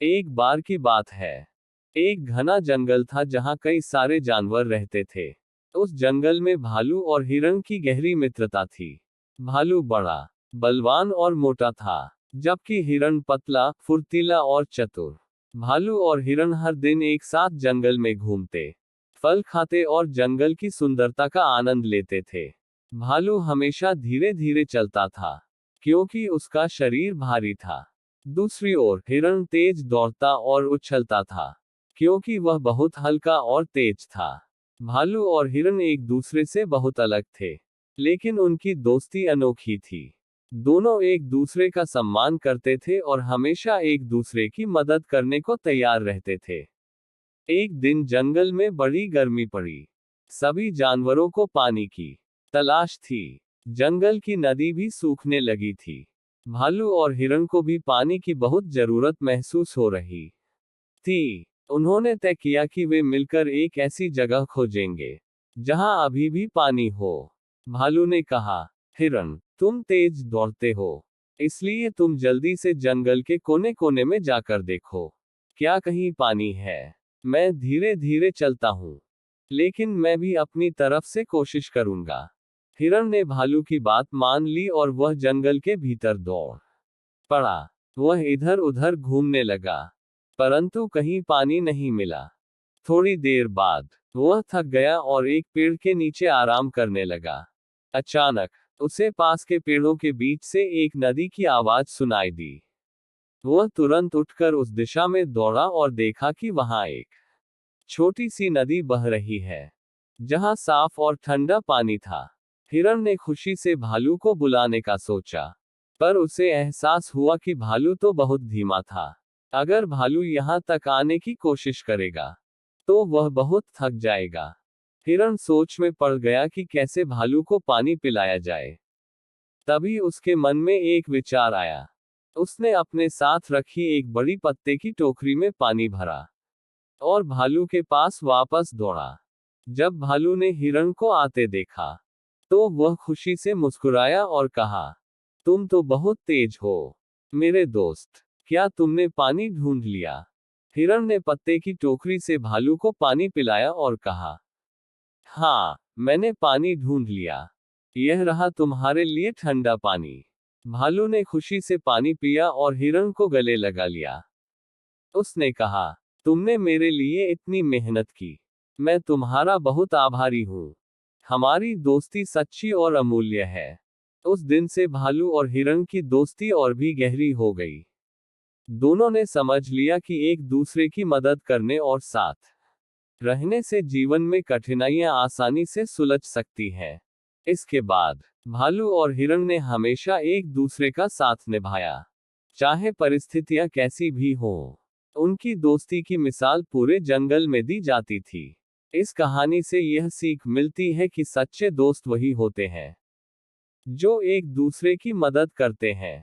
एक बार की बात है। एक घना जंगल था जहां कई सारे जानवर रहते थे। उस जंगल में भालू और हिरण की गहरी मित्रता थी। भालू बड़ा, बलवान और मोटा था, जबकि हिरण पतला, फुर्तीला और चतुर। भालू और हिरण हर दिन एक साथ जंगल में घूमते, फल खाते और जंगल की सुंदरता का आनंद लेते थे। भालू हमेशा धीरे धीरे चलता था, क्योंकि उसका शरीर भारी था। दूसरी ओर हिरण तेज दौड़ता और उछलता था, क्योंकि वह बहुत हल्का और तेज था। भालू और हिरण एक दूसरे से बहुत अलग थे, लेकिन उनकी दोस्ती अनोखी थी। दोनों एक दूसरे का सम्मान करते थे और हमेशा एक दूसरे की मदद करने को तैयार रहते थे। एक दिन जंगल में बड़ी गर्मी पड़ी। सभी जानवरों को पानी की तलाश थी। जंगल की नदी भी सूखने लगी थी। भालू और हिरण को भी पानी की बहुत जरूरत महसूस हो रही थी। उन्होंने तय किया कि वे मिलकर एक ऐसी जगह खोजेंगे जहां अभी भी पानी हो। भालू ने कहा, हिरण, तुम तेज दौड़ते हो, इसलिए तुम जल्दी से जंगल के कोने कोने में जाकर देखो, क्या कहीं पानी है। मैं धीरे धीरे चलता हूँ, लेकिन मैं भी अपनी तरफ से कोशिश करूंगा। हिरण ने भालू की बात मान ली और वह जंगल के भीतर दौड़ पड़ा। वह इधर उधर घूमने लगा, परंतु कहीं पानी नहीं मिला। थोड़ी देर बाद वह थक गया और एक पेड़ के नीचे आराम करने लगा। अचानक उसे पास के पेड़ों के बीच से एक नदी की आवाज सुनाई दी। वह तुरंत उठकर उस दिशा में दौड़ा और देखा कि वहां एक छोटी सी नदी बह रही है, जहां साफ और ठंडा पानी था। हिरण ने खुशी से भालू को बुलाने का सोचा, पर उसे एहसास हुआ कि भालू तो बहुत धीमा था। अगर भालू यहां तक आने की कोशिश करेगा, तो वह बहुत थक जाएगा। हिरण सोच में पड़ गया कि कैसे भालू को पानी पिलाया जाए। तभी उसके मन में एक विचार आया। उसने अपने साथ रखी एक बड़ी पत्ते की टोकरी में पानी भरा और भालू के पास वापस दौड़ा। जब भालू ने हिरण को आते देखा, तो वह खुशी से मुस्कुराया और कहा, तुम तो बहुत तेज हो, मेरे दोस्त। क्या तुमने पानी ढूंढ लिया? हिरण ने पत्ते की टोकरी से भालू को पानी पिलाया और कहा, हाँ, मैंने पानी ढूंढ लिया। यह रहा तुम्हारे लिए ठंडा पानी। भालू ने खुशी से पानी पिया और हिरण को गले लगा लिया। उसने कहा, तुमने मेरे लिए इतनी मेहनत की, मैं तुम्हारा बहुत आभारी हूँ। हमारी दोस्ती सच्ची और अमूल्य है। उस दिन से भालू और हिरण की दोस्ती और भी गहरी हो गई। दोनों ने समझ लिया कि एक दूसरे की मदद करने और साथ रहने से जीवन में कठिनाइयां आसानी से सुलझ सकती हैं। इसके बाद भालू और हिरण ने हमेशा एक दूसरे का साथ निभाया, चाहे परिस्थितियां कैसी भी हों। उनकी दोस्ती की मिसाल पूरे जंगल में दी जाती थी। इस कहानी से यह सीख मिलती है कि सच्चे दोस्त वही होते हैं जो एक दूसरे की मदद करते हैं।